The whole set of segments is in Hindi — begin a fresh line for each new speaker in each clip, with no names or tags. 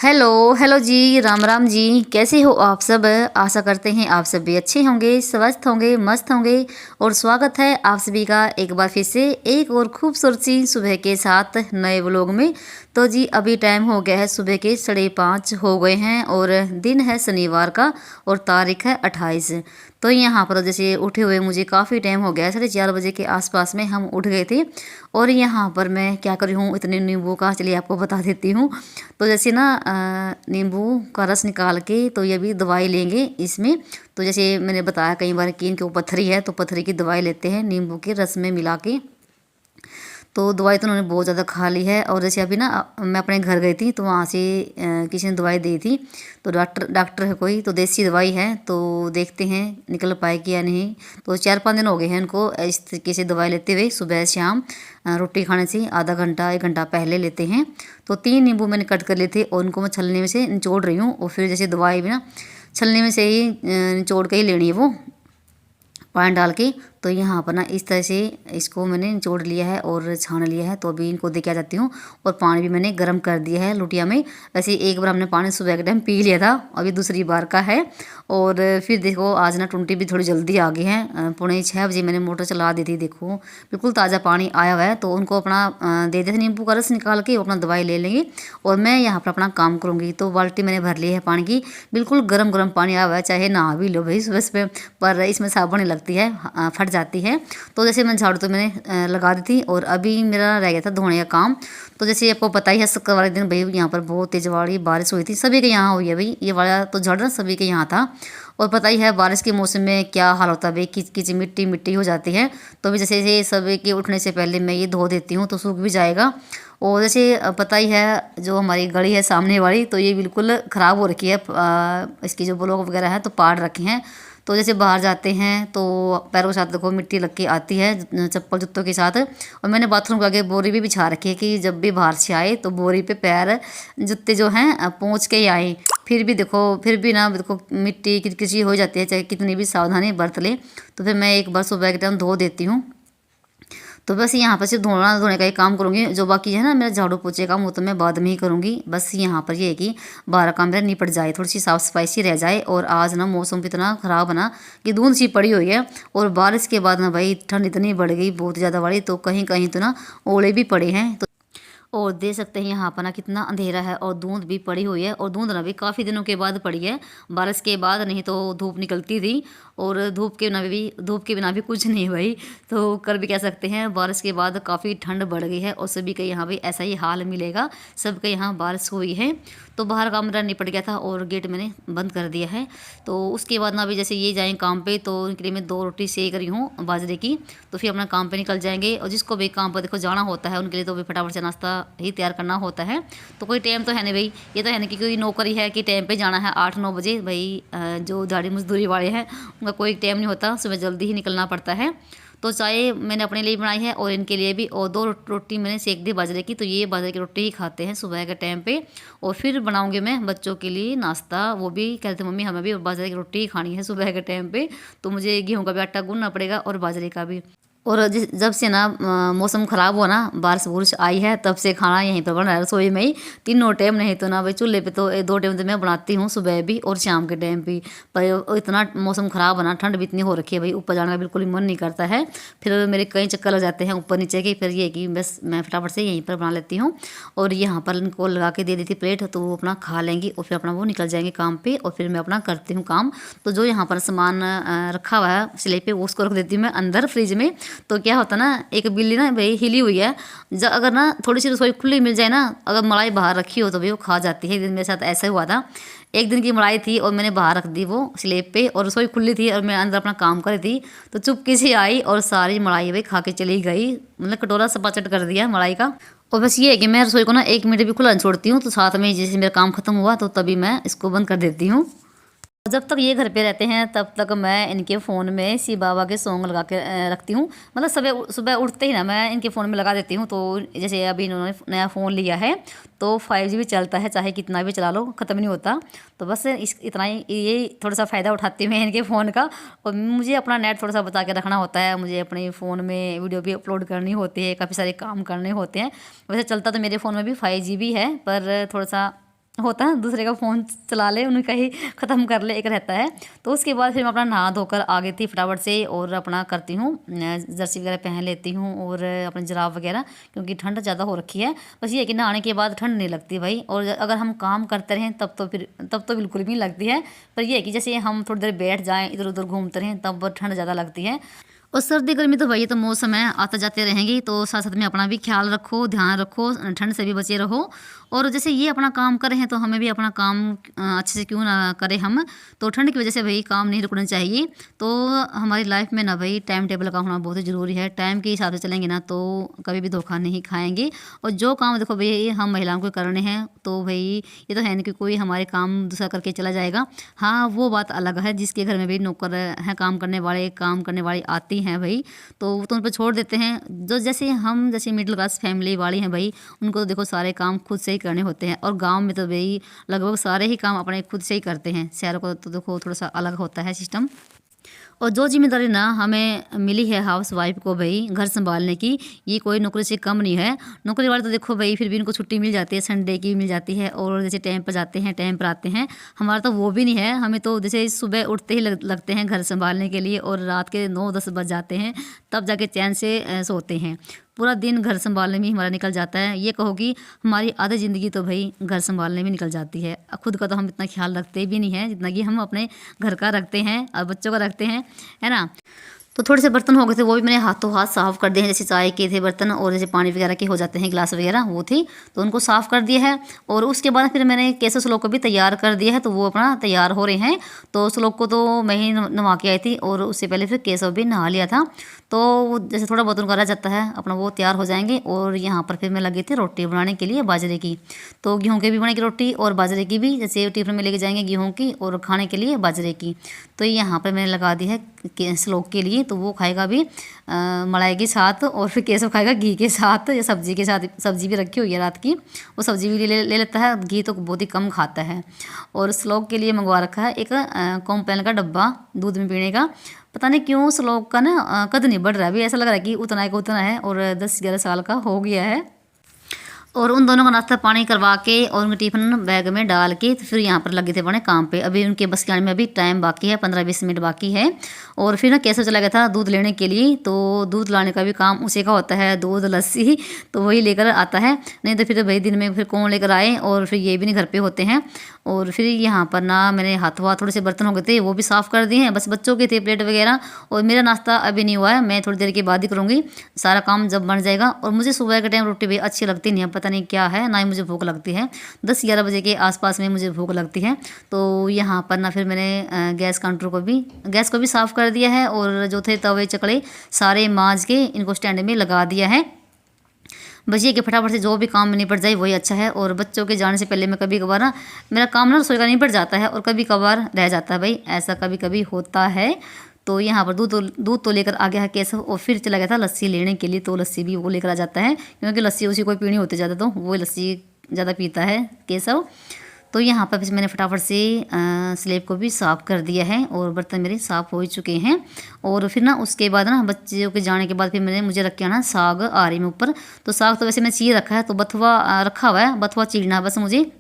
हेलो हेलो जी, राम राम जी। कैसे हो आप सब? आशा करते हैं आप सब भी अच्छे होंगे, स्वस्थ होंगे, मस्त होंगे। और स्वागत है आप सभी का एक बार फिर से एक और खूबसूरत सी सुबह के साथ नए व्लॉग में। तो जी अभी टाइम हो गया है, सुबह के 5:30 हो गए हैं और दिन है शनिवार का और तारीख है 28। तो यहाँ पर जैसे उठे हुए मुझे काफ़ी टाइम हो गया है, 4:30 के आसपास में हम उठ गए थे। और यहाँ पर मैं क्या करी हूँ, इतने नींबू का चलिए आपको बता देती हूँ। तो जैसे ना नींबू का रस निकाल के तो ये भी दवाई लेंगे इसमें। तो जैसे मैंने बताया कई बार कि इनके ऊपर पत्थरी है, तो पत्थरी की दवाई लेते हैं नींबू के रस में मिला के। तो दवाई तो उन्होंने बहुत ज़्यादा खा ली है। और जैसे अभी ना मैं अपने घर गई थी तो वहाँ से किसी ने दवाई दी थी। तो डॉक्टर है कोई, तो देसी दवाई है, तो देखते हैं निकल पाएगी या नहीं। तो 4-5 दिन हो गए हैं उनको इस तरीके से दवाई लेते हुए, सुबह शाम रोटी खाने से आधा घंटा 1 घंटा पहले लेते हैं। तो 3 नींबू मैंने कट कर लिए थे और उनको मैं छलनी में से निचोड़ रही हूँ। और फिर जैसे दवाई भी ना छलनी में से ही निचोड़ के ही लेनी है वो, पानी डाल के। तो यहाँ पर ना इस तरह से इसको मैंने निचोड़ लिया है और छान लिया है। तो अभी इनको दे के आ जाती हूँ। और पानी भी मैंने गर्म कर दिया है लोटिया में। वैसे एक बार हमने पानी सुबह के टाइम पी लिया था, अभी दूसरी बार का है। और फिर देखो आज ना टुंटी भी थोड़ी जल्दी आ गई है, 5:45 मैंने मोटर चला दी थी। देखो बिल्कुल ताज़ा पानी आया हुआ है। तो उनको अपना दे देते नींबू का रस निकाल के, अपना दवाई ले लेंगे और मैं यहाँ पर अपना काम करूँगी। तो बाल्टी मैंने भर ली है पानी की, बिल्कुल गर्म गर्म पानी आया हुआ है, चाहे नहा भी लो भाई सुबह सुबह। पर इसमें साबुन नहीं लगती है, फट जाती है। तो जैसे मैं झाड़ू तो मैंने लगा दी थी और अभी मेरा रह गया था धोने का काम। तो जैसे आपको पता ही है शुक्र वाले दिन भाई यहाँ पर बहुत तेज वाली बारिश हुई थी, सभी के यहाँ हुई है भाई, ये वाला तो झड़ ना सभी के यहाँ था। और पता ही है बारिश के मौसम में क्या हाल होता है भाई, किच किच मिट्टी मिट्टी हो जाती है। तो अभी जैसे ये सभी के उठने से पहले मैं ये धो देती हूँ तो सूख भी जाएगा। और जैसे पता ही है जो हमारी गली है सामने वाली, तो ये बिल्कुल ख़राब हो रखी है। इसकी जो ब्लॉक वगैरह है तो पाड़ रखे हैं। तो जैसे बाहर जाते हैं तो पैरों के साथ देखो मिट्टी लग के आती है, चप्पल जूतों के साथ। और मैंने बाथरूम के आगे बोरी भी बिछा रखी है कि जब भी बाहर से आए तो बोरी पे पैर जूते जो हैं पहुँच के ही आए। फिर भी देखो, फिर भी ना देखो मिट्टी किचकिची हो जाती है, चाहे कितनी भी सावधानी बरत ले। तो फिर मैं एक बार सुबह के टाइम धो देती हूँ। तो बस यहाँ पर सिर्फ धोने का ही काम करूँगी, जो बाकी है ना मेरा झाड़ू पोछे काम वो तो मैं बाद में ही करूँगी। बस यहाँ पर ये है कि बाहर काम मेरा निपट जाए, थोड़ी सी साफ़ सफाई सी रह जाए। और आज ना मौसम भी इतना ख़राब है ना कि धुंध सी पड़ी हुई है। और बारिश के बाद ना भाई ठंड इतनी बढ़ गई बहुत ज़्यादा वाली, तो कहीं कहीं तो ना ओले भी पड़े हैं। तो और देख सकते हैं यहाँ पर ना कितना अंधेरा है और धुंध भी पड़ी हुई है। और धुंध ना भी काफ़ी दिनों के बाद पड़ी है, बारिश के बाद, नहीं तो धूप निकलती थी। और धूप के बिना भी कुछ नहीं है भाई। तो कर भी कह सकते हैं बारिश के बाद काफ़ी ठंड बढ़ गई है और सभी के यहाँ भी ऐसा ही हाल मिलेगा, सबके यहाँ बारिश हुई है। तो बाहर का मेरा निपट गया था और गेट मैंने बंद कर दिया है। तो उसके बाद ना अभी जैसे ये जाएँ काम पे, तो उनके लिए मैं 2 रोटी सेक रही हूँ बाजरे की। तो फिर अपना काम पे निकल जाएंगे। और जिसको भी काम पर देखो जाना होता है उनके लिए तो भी फटाफट से नाश्ता ही तैयार करना होता है। तो कोई टाइम तो है नहीं भाई, ये तो है नहीं कि कोई नौकरी है कि टाइम पे जाना है 8-9 बजे भाई। जो दिहाड़ी मजदूरी वाले हैं उनका कोई टाइम नहीं होता, सुबह जल्दी ही निकलना पड़ता है। तो चाय मैंने अपने लिए बनाई है और इनके लिए भी, और 2 रोटी मैंने सेक दी बाजरे की। तो ये बाजरे की रोटी ही खाते हैं सुबह के टाइम पे। और फिर बनाऊंगी मैं बच्चों के लिए नाश्ता, वो भी कहते मम्मी हमें भी बाजरे की रोटी ही खानी है सुबह के टाइम पे। तो मुझे गेहूँ का भी आटा गूंदना पड़ेगा और बाजरे का भी। और जब से ना मौसम ख़राब हुआ ना, बारिश बुरिश आई है, तब से खाना यहीं पर बन रहा है रसोई में ही, तीनों टाइम। नहीं तो ना भाई चूल्हे पे तो 2 टाइम तो मैं बनाती हूँ, सुबह भी और शाम के टाइम भी। पर इतना मौसम ख़राब है ना, ठंड भी इतनी हो रखी है भाई, ऊपर जाने का बिल्कुल ही मन नहीं करता है। फिर मेरे कई चक्कर लग जाते हैं ऊपर नीचे के। फिर ये कि बस मैं फटाफट से यहीं पर बना लेती हूँ। और यहाँ पर इनको लगा के दे दी थी प्लेट, तो वो अपना खा लेंगी और फिर अपना वो निकल जाएंगे काम पर। और फिर मैं अपना करती हूँ काम। तो जो यहाँ पर सामान रखा हुआ है सिलाई पे, उसको रख देती हूँ मैं अंदर फ्रिज में। तो क्या होता ना, एक बिल्ली ना भाई हिली हुई है, अगर ना थोड़ी सी रसोई खुली मिल जाए ना, अगर मलाई बाहर रखी हो तो भाई वो खा जाती है। एक दिन मेरे साथ ऐसा हुआ था, एक दिन की मलाई थी और मैंने बाहर रख दी वो स्लेब पे, और रसोई खुली थी और मैं अंदर अपना काम कर रही थी। तो चुपके से आई और सारी मलाई भाई खा के चली गई, मतलब कटोरा सपाचट कर दिया मलाई का। और बस ये है कि मैं रसोई को ना 1 मिनट भी खुला नहीं छोड़ती हूँ। तो साथ में जैसे मेरा काम खत्म हुआ तो तभी मैं इसको बंद कर देती हूँ। जब तक ये घर पे रहते हैं तब तक मैं इनके फ़ोन में शिव बाबा के सॉन्ग लगा के रखती हूँ। मतलब सुबह सुबह उठते ही ना मैं इनके फ़ोन में लगा देती हूँ। तो जैसे अभी इन्होंने नया फ़ोन लिया है तो 5G भी चलता है, चाहे कितना भी चला लो ख़त्म नहीं होता। तो बस इतना ही, ये थोड़ा सा फ़ायदा उठाती हूँ मैं इनके फ़ोन का। और मुझे अपना नेट थोड़ा सा बचा के रखना होता है, मुझे अपने फ़ोन में वीडियो भी अपलोड करनी होती है, काफ़ी सारे काम करने होते हैं। वैसे चलता तो मेरे फ़ोन में भी 5G भी है, पर थोड़ा सा होता है दूसरे का फ़ोन चला ले, उनका ही ख़त्म कर ले, एक रहता है। तो उसके बाद फिर मैं अपना नहा धोकर आ गई थी फटाफट से और अपना करती हूँ जर्सी वगैरह पहन लेती हूँ और अपने जुराब वगैरह, क्योंकि ठंड ज़्यादा हो रखी है। बस ये है कि नहाने के बाद ठंड नहीं लगती भाई, और अगर हम काम करते रहें तब तो बिल्कुल भी नहीं लगती है। पर यह है कि जैसे हम थोड़ी देर बैठ जाएँ, इधर उधर घूमते रहें, तब ठंड ज़्यादा लगती है। और सर्दी गर्मी तो भाई ये तो मौसम है, आते जाते रहेंगी, तो साथ साथ में अपना भी ख्याल रखो, ध्यान रखो, ठंड से भी बचे रहो। और जैसे ये अपना काम कर रहे हैं तो हमें भी अपना काम अच्छे से क्यों ना करें हम, तो ठंड की वजह से भाई काम नहीं रुकना चाहिए। तो हमारी लाइफ में ना भाई टाइम टेबल का होना बहुत ही ज़रूरी है। टाइम के हिसाब से चलेंगे ना तो कभी भी धोखा नहीं खाएंगे। और जो काम देखो भाई हम महिलाओं को करने हैं, तो भाई ये तो है नहीं कि कोई हमारे काम दूसरा करके चला जाएगा। हाँ, वो बात अलग है जिसके घर में भी नौकर हैं, काम करने वाली आती हैं भाई, तो उन पर छोड़ देते हैं। जो जैसे मिडिल क्लास फैमिली वाले हैं भाई, उनको तो देखो सारे काम खुद से ही करने होते हैं। और गांव में तो भाई लगभग सारे ही काम अपने खुद से ही करते हैं। शहरों को तो देखो थोड़ा सा अलग होता है सिस्टम। और जो जिम्मेदारी ना हमें मिली है हाउस वाइफ को भाई घर संभालने की, ये कोई नौकरी से कम नहीं है। नौकरी वाले तो देखो भाई फिर भी इनको छुट्टी मिल जाती है, संडे की मिल जाती है, और जैसे टाइम पर जाते हैं टाइम पर आते हैं। हमारा तो वो भी नहीं है, हमें तो जैसे सुबह उठते ही लगते हैं घर संभालने के लिए, और रात के 9-10 बज जाते हैं तब जाके चैन से सोते हैं। पूरा दिन घर संभालने में हमारा निकल जाता है। ये कहो कि हमारी आधी ज़िंदगी तो भाई घर संभालने में निकल जाती है। खुद का तो हम इतना ख्याल रखते भी नहीं है जितना कि हम अपने घर का रखते हैं और बच्चों का रखते हैं, है ना। तो थोड़े से बर्तन हो गए थे, वो भी मैंने हाथों हाथ साफ़ कर दिए हैं। जैसे चाय के थे बर्तन, और जैसे पानी वगैरह के हो जाते हैं गिलास वगैरह, वो थी, तो उनको साफ़ कर दिया है। और उसके बाद फिर मैंने केसव श्लोक को भी तैयार कर दिया है, तो वो अपना तैयार हो रहे हैं। तो श्लोक को तो मैं ही नवा के आई थी, और उससे पहले फिर केसव भी नहा लिया था। तो जैसे थोड़ा बहुत उनका रह जाता है अपना, वो तैयार हो जाएंगे। और यहाँ पर फिर मैं लगी थी रोटी बनाने के लिए बाजरे की। तो गेहूँ की भी बनेगी रोटी और बाजरे की भी, जैसे टिफिन में लेके जाएंगे गेहूँ की और खाने के लिए बाजरे की। तो यहाँ पर मैंने लगा दी है श्लोक के लिए, तो वो खाएगा भी मलाई के साथ, और फिर केसव खाएगा घी के साथ या सब्जी के साथ। सब्जी भी रखी हुई है रात की, वो सब्जी भी ले लेता है, घी तो बहुत ही कम खाता है। और श्लोक के लिए मंगवा रखा है एक कॉम्प्लान का डब्बा दूध में पीने का। पता नहीं क्यों श्लोक का ना कद नहीं बढ़ रहा है अभी, ऐसा लग रहा है कि उतना का उतना है, और 10-11 साल का हो गया है। और उन दोनों का नाश्ता पानी करवा के और उनके टिफिन बैग में डाल के तो फिर यहाँ पर लगे थे अपने काम पे। अभी उनके बस के आने में अभी टाइम बाकी है, 15-20 मिनट बाकी है। और फिर ना कैसे चला गया था दूध लेने के लिए, तो दूध लाने का भी काम उसी का होता है, दूध लस्सी तो वही लेकर आता है। नहीं तो फिर भाई दिन में फिर कौन लेकर आए, और फिर ये भी नहीं घर पे होते हैं। और फिर यहाँ पर ना मैंने हाथ थोड़े से बर्तन हो गए थे, वो भी साफ़ कर दिए हैं। बस बच्चों के थे प्लेट वगैरह, और मेरा नाश्ता अभी नहीं हुआ है, मैं थोड़ी देर के बाद ही करूँगी, सारा काम जब बन जाएगा। और मुझे सुबह के टाइम रोटी भी अच्छी लगती नहीं है, पता नहीं क्या है, ना ही मुझे भूख लगती है। 10-11 बजे के आसपास में मुझे भूख लगती है। तो यहाँ पर ना फिर मैंने गैस को भी साफ़ कर दिया है, और जो थे तवे चकले सारे मांज के इनको स्टैंड में लगा दिया है। बस ये कि फटाफट से जो भी काम में निपट जाए वही अच्छा है। और बच्चों के जाने से पहले मैं कभी कभार ना मेरा काम ना रसोई का निपट जाता है, और कभी कभार रह जाता है भाई, ऐसा कभी कभी होता है। तो यहाँ पर दूध तो लेकर आ गया है केसव, और फिर चला गया था लस्सी लेने के लिए। तो लस्सी भी वो लेकर आ जाता है, क्योंकि लस्सी उसी कोई पीनी होती ज़्यादा, तो वो लस्सी ज़्यादा पीता है केसव। तो यहाँ पर फिर मैंने फटाफट से स्लेब को भी साफ़ कर दिया है, और बर्तन मेरे साफ़ हो ही चुके हैं। और फिर ना उसके बाद ना बच्चों के जाने के बाद फिर मुझे रख के आना साग आरी में ऊपर। तो साग तो वैसे मैंने चीर रखा है, तो बथुआ रखा हुआ है, बथुआ चीरना है बस मुझे,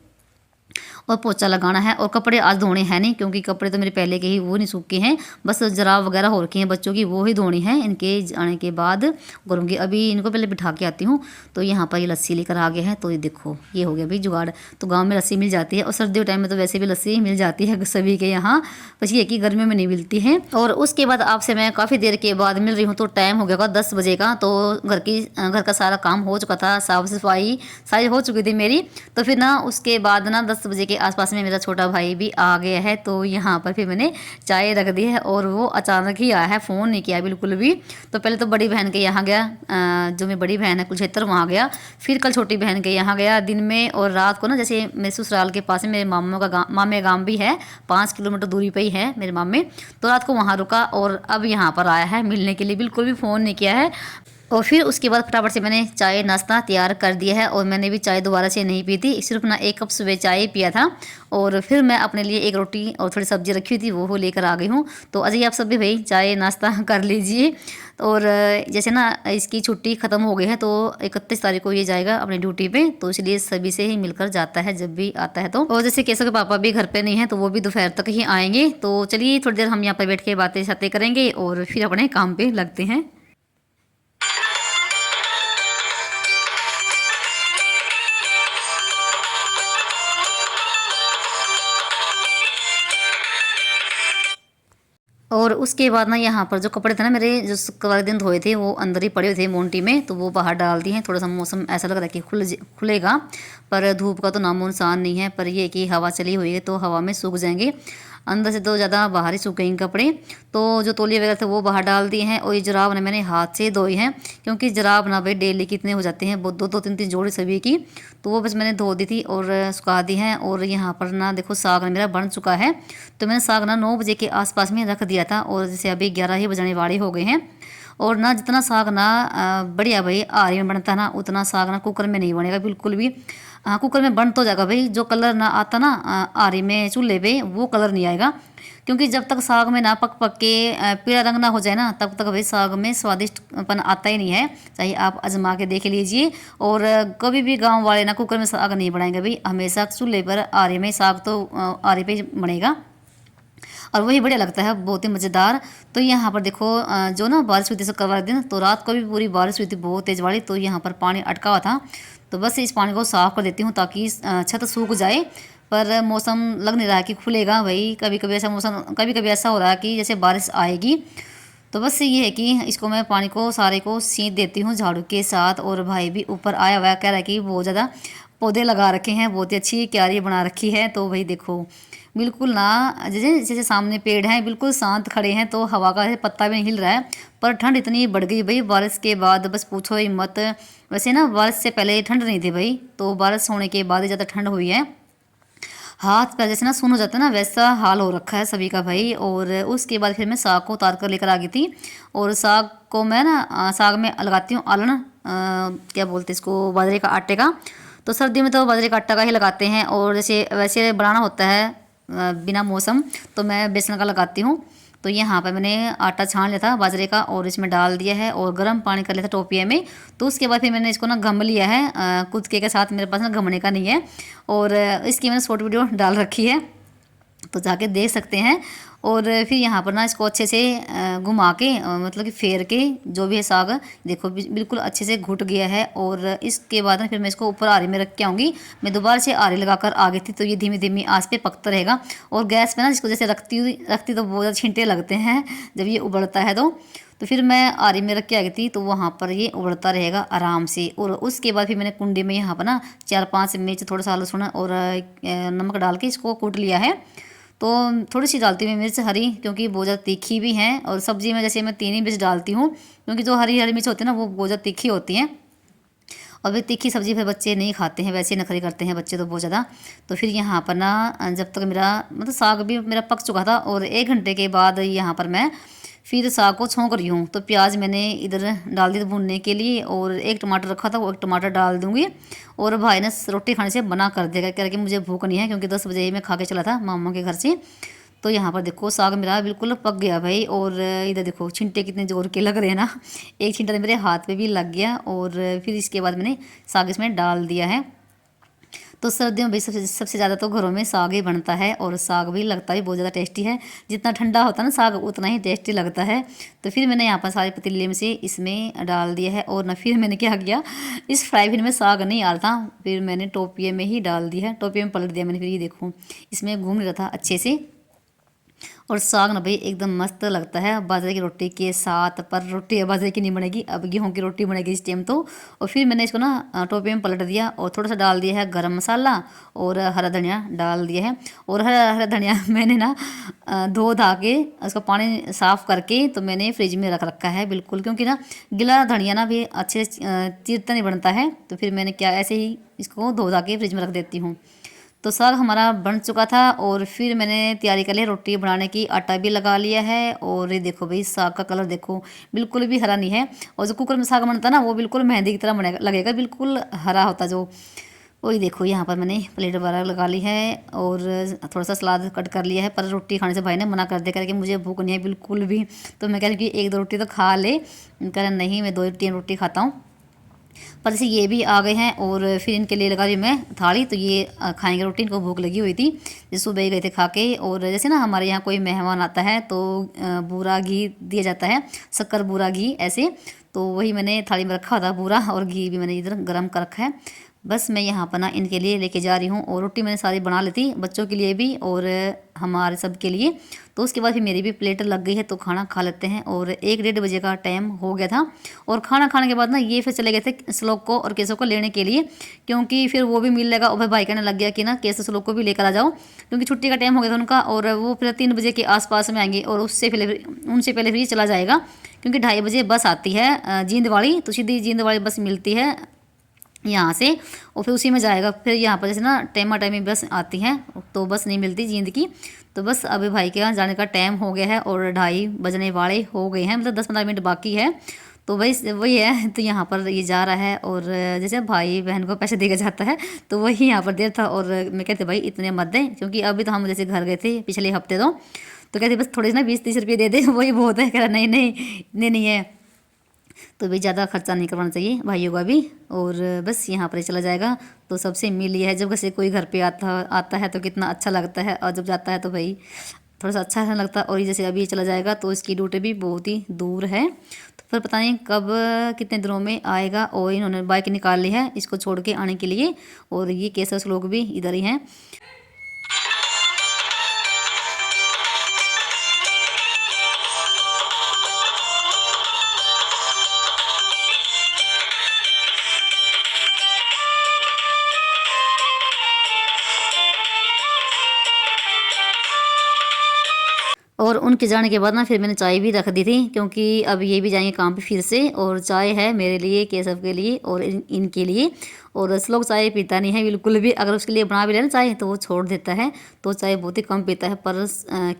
और पोछा लगाना है। और कपड़े आज धोने हैं नहीं, क्योंकि कपड़े तो मेरे पहले के ही वो नहीं सूखे हैं, बस जराब वगैरह हो रखी हैं बच्चों की, वो ही धोनी है। इनके जाने के बाद करूँगी, अभी इनको पहले बिठा के आती हूँ। तो यहाँ पर ये लस्सी लेकर आ गए हैं, तो ये देखो ये हो गया भाई जुगाड़। तो गाँव में लस्सी मिल जाती है, और सर्दियों टाइम में तो वैसे भी लस्सी मिल जाती है सभी के यहाँ, बस ये कि गर्मियों में नहीं मिलती है। और उसके बाद आपसे मैं काफ़ी देर के बाद मिल रही हूँ, तो टाइम हो गया 10 बजे का। तो घर का सारा काम हो चुका था, साफ सफाई सारी हो चुकी थी मेरी। तो फिर ना उसके बाद ना 10 बजे के आसपास में मेरा छोटा भाई भी आ गया है। तो यहाँ पर फिर मैंने चाय रख दी है, और वो अचानक ही आया है, फ़ोन नहीं किया बिल्कुल भी। तो पहले तो बड़ी बहन के यहाँ गया, जो मेरी बड़ी बहन है कुलक्षेत्र, वहाँ गया। फिर कल छोटी बहन के यहाँ गया दिन में, और रात को ना जैसे मेरे ससुराल के पास में मेरे मामे गाँव भी है, 5 किलोमीटर दूरी पर ही है मेरे मामे। तो रात को वहाँ रुका, और अब यहाँ पर आया है मिलने के लिए, बिल्कुल भी फ़ोन नहीं किया है। और फिर उसके बाद फटाफट से मैंने चाय नाश्ता तैयार कर दिया है और मैंने भी चाय दोबारा से नहीं पी थी, सिर्फ ना 1 कप सुबह चाय पिया था। और फिर मैं अपने लिए एक रोटी और थोड़ी सब्जी रखी हुई थी वो लेकर आ गई हूँ। तो अजय आप सब भी भाई चाय नाश्ता कर लीजिए। और जैसे ना इसकी छुट्टी ख़त्म हो गई है तो 31 तारीख को ये जाएगा अपनी ड्यूटी पे, तो इसलिए सभी से ही मिलकर जाता है जब भी आता है तो। और जैसे केसव के पापा भी घर पे नहीं है तो वो भी दोपहर तक ही आएंगे। तो चलिए थोड़ी देर हम यहाँ पर बैठ के बातें शातें करेंगे और फिर अपने काम पे लगते हैं। और उसके बाद ना यहाँ पर जो कपड़े थे ना मेरे, जो शुक्रवार दिन धोए थे वो अंदर ही पड़े हुए थे मोन्टी में, तो वो बाहर डाल दिए हैं। थोड़ा सा मौसम ऐसा लग रहा है कि खुलेगा, पर धूप का तो नामो निशान नहीं है। पर ये कि हवा चली हुई है तो हवा में सूख जाएंगे, अंदर से तो ज़्यादा बाहर ही सूखेंगे कपड़े। तो जो तौलिए वगैरह थे वो बाहर डाल दिए हैं। और ये जुराब ने मैंने हाथ से धोई हैं, क्योंकि जुराब ना भाई डेली कितने हो जाते हैं, वो दो दो तीन तीन जोड़ी सभी की, तो वो बस मैंने धो दी थी और सुखा दी हैं। और यहाँ पर ना देखो साग ना मेरा बन चुका है, तो मैंने साग ना 9 बजे के आसपास में रख दिया था और जैसे अभी 11 ही बजाने वाले हो गए हैं। और ना जितना साग ना बढ़िया भाई आरी में बनता है ना, उतना साग ना कुकर में नहीं बनेगा बिल्कुल भी। हाँ कुकर में बन तो जाएगा भाई, जो कलर ना आता ना आरी में चूल्हे पे वो कलर नहीं आएगा, क्योंकि जब तक साग में ना पक पक के पीला रंग ना हो जाए ना तब तक भाई साग में स्वादिष्टपन आता ही नहीं है, चाहे आप आजमा के देख लीजिए। और कभी भी गांव वाले ना कुकर में साग नहीं बनाएंगे भाई, हमेशा चूल्हे पर आरी में साग तो आरी पे बनेगा और वही बढ़िया लगता है, बहुत ही मज़ेदार। तो यहाँ पर देखो जो ना बारिश हुई थी शुक्रवार दिन, तो रात को भी पूरी बारिश हुई थी बहुत तेज़ वाली, तो यहाँ पर पानी अटका हुआ था। तो बस इस पानी को साफ़ कर देती हूँ ताकि छत सूख जाए। पर मौसम लग नहीं रहा है कि खुलेगा भाई, कभी कभी ऐसा मौसम, कभी कभी ऐसा हो रहा है कि जैसे बारिश आएगी। तो बस ये है कि इसको मैं पानी को सारे को सींच देती हूँ झाड़ू के साथ। और भाई भी ऊपर आया हुआ है, कह रहा है कि बहुत ज़्यादा पौधे लगा रखे हैं, बहुत ही अच्छी क्यारी बना रखी है। तो भाई देखो बिल्कुल ना जैसे जैसे सामने पेड़ हैं बिल्कुल शांत खड़े हैं, तो हवा का पत्ता भी नहीं हिल रहा है। पर ठंड इतनी बढ़ गई भाई बारिश के बाद, बस पूछो ही मत। वैसे ना बारिश से पहले ठंड नहीं थी भाई, तो बारिश होने के बाद ही ज़्यादा ठंड हुई है। हाथ पैर जैसे ना सुन हो जाता है ना, वैसा हाल हो रखा है सभी का भाई। और उसके बाद फिर मैं साग को उतार कर लेकर आ गई थी। और साग को मैं ना साग में लगाती हूँ आलन, क्या बोलते हैं इसको, बाजरे का आटे का। तो सर्दी में तो बाजरे का आटा का ही लगाते हैं, और जैसे वैसे बनाना होता है बिना मौसम तो मैं बेसन का लगाती हूँ। तो यहाँ पर मैंने आटा छान लिया था बाजरे का और इसमें डाल दिया है और गर्म पानी कर लिया था टोपिया में। तो उसके बाद फिर मैंने इसको ना घम लिया है कुदके के साथ, मेरे पास ना घमने का नहीं है। और इसकी मैंने शॉर्ट वीडियो डाल रखी है, तो जाके देख सकते हैं। और फिर यहाँ पर ना इसको अच्छे से घुमा के मतलब कि फेर के जो भी है साग, देखो बिल्कुल अच्छे से घुट गया है। और इसके बाद ना फिर मैं इसको ऊपर आरी में रख के आऊँगी। मैं दोबारा से आरी लगाकर आ गई थी, तो ये धीमी धीमी आंच पे पकता रहेगा। और गैस पे ना इसको जैसे रखती तो बहुत ज़्यादा छींटे लगते हैं जब ये उबलता है। तो फिर मैं आरी में रख के आ गई थी, तो वहाँ पर ये उबलता रहेगा आराम से। और उसके बाद फिर मैंने कुंडे में यहाँ पर ना 4-5 मिर्च, थोड़ा सा लहसुन और नमक डाल के इसको कूट लिया है। तो थोड़ी सी डालती हूँ मैं मिर्च हरी, क्योंकि बहुत ज़्यादा तीखी भी हैं। और सब्जी में जैसे मैं 3 ही मिर्च डालती हूँ, क्योंकि जो हरी हरी मिर्च होती है ना वो बहुत ज़्यादा तीखी होती हैं। और फिर तीखी सब्जी फिर बच्चे नहीं खाते हैं, वैसे ही नखरे करते हैं बच्चे तो बहुत ज़्यादा। तो फिर यहाँ पर ना जब तक मेरा मतलब साग भी मेरा पक चुका था, और 1 घंटे के बाद यहाँ पर मैं फिर साग को छौंक रही हूँ। तो प्याज मैंने इधर डाल दी भूनने के लिए, और 1 टमाटर रखा था वो 1 टमाटर डाल दूँगी। और भाई ने रोटी खाने से मना कर देगा, कह रहा कि मुझे भूख नहीं है, क्योंकि 10 बजे ही मैं खा के चला था मामा के घर से। तो यहाँ पर देखो साग मेरा बिल्कुल पक गया भाई। और इधर देखो छिंटे कितने जोर के लग रहे हैं ना, एक छिंटा तो मेरे हाथ पे भी लग गया। और फिर इसके बाद मैंने साग इसमें डाल दिया है। तो सर्दियों में भाई सबसे ज़्यादा तो घरों में साग ही बनता है, और साग भी लगता है बहुत ज़्यादा टेस्टी है। जितना ठंडा होता है ना साग उतना ही टेस्टी लगता है। तो फिर मैंने यहाँ पर सारे पतीले में से इसमें डाल दिया है। और ना फिर मैंने क्या किया, इस फ्राई पैन में साग नहीं आ रहा था, फिर मैंने टोपिए में ही डाल दिया है, टोपिए में पलट दिया मैंने। फिर ये देखो इसमें घूम रहा था अच्छे से। और साग ना भाई एकदम मस्त लगता है बाजरे की रोटी के साथ। पर रोटी बाजरे की नहीं बनेगी, अब गेहूं की रोटी बनेगी इस टाइम तो। और फिर मैंने इसको ना टोपे में पलट दिया, और थोड़ा सा डाल दिया है गरम मसाला, और हरा धनिया डाल दिया है। और हरा हरा धनिया मैंने ना धो धा के उसका पानी साफ़ करके तो मैंने फ्रिज में रख रखा है बिल्कुल, क्योंकि ना गिला धनिया ना भी अच्छे से चीरता नहीं बनता है। तो फिर मैंने क्या ऐसे ही इसको धो धा के फ्रिज में रख देती हूँ। तो साग हमारा बन चुका था और फिर मैंने तैयारी कर ली रोटी बनाने की, आटा भी लगा लिया है। और ये देखो भाई साग का कलर देखो बिल्कुल भी हरा नहीं है। और जो कुकर में साग बनता है ना वो बिल्कुल मेहंदी की तरह बनेगा, लगेगा बिल्कुल हरा होता जो। वही देखो यहाँ पर मैंने प्लेट वगैरह लगा ली है और थोड़ा सा सलाद कट कर लिया है। पर रोटी खाने से भाई ने मना कर दिया, करके मुझे भूख नहीं है बिल्कुल भी। तो मैं कह रही कि एक दो रोटी तो खा ले, कह रहा नहीं मैं 2-3 रोटी खाता हूँ। पर जैसे ये भी आ गए हैं और फिर इनके लिए लगा रही मैं थाली। तो ये खाएंगे रोटी, इनको भूख लगी हुई थी, जैसे सुबह ही गए थे खा के। और जैसे ना हमारे यहाँ कोई मेहमान आता है तो बूरा घी दिया जाता है, शक्कर बूरा घी ऐसे। तो वही मैंने थाली में रखा था बूरा, और घी भी मैंने इधर गर्म कर रखा है। बस मैं यहाँ पर ना इनके लिए लेके जा रही हूँ। और रोटी मैंने सारी बना ली थी बच्चों के लिए भी और हमारे सब के लिए। तो उसके बाद फिर मेरी भी प्लेट लग गई है, तो खाना खा लेते हैं। और 1-1:30 बजे का टाइम हो गया था। और खाना खाने के बाद ना ये फिर चले गए थे श्लोक को और केशव को लेने के लिए, क्योंकि फिर वो भी मिल लेगा। और भाई कहने लग गया कि ना केशव श्लोक को भी लेकर आ जाओ, क्योंकि छुट्टी का टाइम हो गया था उनका। और वो फिर 3 बजे के आसपास में आएंगे और उनसे पहले फिर ये चला जाएगा, क्योंकि 2:30 बजे बस आती है जींद वाली। तो सीधी जींद वाली बस मिलती है यहाँ से, और फिर उसी में जाएगा। फिर यहाँ पर जैसे ना टाइम टाइम बस आती है, तो बस नहीं मिलती जींद की। तो बस अभी भाई के यहाँ जाने का टाइम हो गया है और 2:30 बजने वाले हो गए हैं, मतलब 10-15 मिनट बाकी है। तो वही वही है। तो यहाँ पर ये जा रहा है और जैसे भाई बहन को पैसे देकर जाता है, तो वही यहाँ पर देर था। और मैं कहते भाई इतने मत दें, क्योंकि अभी तो हम जैसे घर गए थे पिछले हफ्ते। तो कहते बस थोड़े ना 20-30 रुपये दे दे, वही बहुत है। कह रहा नहीं नहीं इतने नहीं है। तो भी ज़्यादा खर्चा नहीं करवाना चाहिए भाइयों का भी। और बस यहाँ पर ही चला जाएगा। तो सबसे मिल लिया है, जब वैसे कोई घर पे आता है तो कितना अच्छा लगता है, और जब जाता है तो भाई थोड़ा सा अच्छा नहीं लगता। और जैसे अभी चला जाएगा तो इसकी ड्यूटी भी बहुत ही दूर है, तो फिर पता नहीं कब कितने दिनों में आएगा। और इन्होंने बाइक निकाल ली है इसको छोड़ के आने के लिए। और ये केसर लोग भी इधर ही हैं। और उनके जाने के बाद ना फिर मैंने चाय भी रख दी थी, क्योंकि अब ये भी जाएंगे काम पे फिर से। और चाय है मेरे लिए, केशव के लिए और इनके लिए। और श्लोक चाय पीता नहीं है बिल्कुल भी, अगर उसके लिए बना भी लेना चाय तो वो छोड़ देता है। तो चाय बहुत ही कम पीता है। पर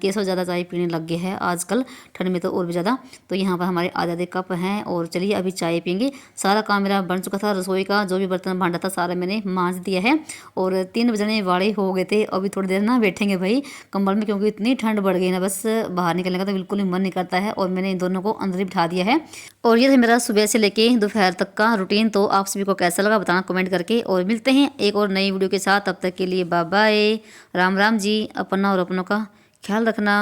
केशव ज़्यादा चाय पीने लग गया है आजकल, ठंड में तो और भी ज़्यादा। तो यहाँ पर हमारे आधे कप हैं और चलिए अभी चाय पियेंगे। सारा काम मेरा बन चुका था, रसोई का जो भी बर्तन भांडा था सारा मैंने मांज दिया है। और 3 बजने वाले हो गए थे। अभी थोड़ी देर ना बैठेंगे भाई कंबल में, क्योंकि इतनी ठंड बढ़ गई ना, बस बाहर निकलने का तो बिल्कुल ही मन नहीं करता है। और मैंने इन दोनों को अंदर ही बिठा दिया है। और ये था मेरा सुबह से लेके दोपहर तक का रूटीन। तो आप सभी को कैसा लगा बताना कमेंट करके। और मिलते हैं एक और नई वीडियो के साथ, तब तक के लिए बाय बाय, राम राम जी। अपना और अपनों का ख्याल रखना।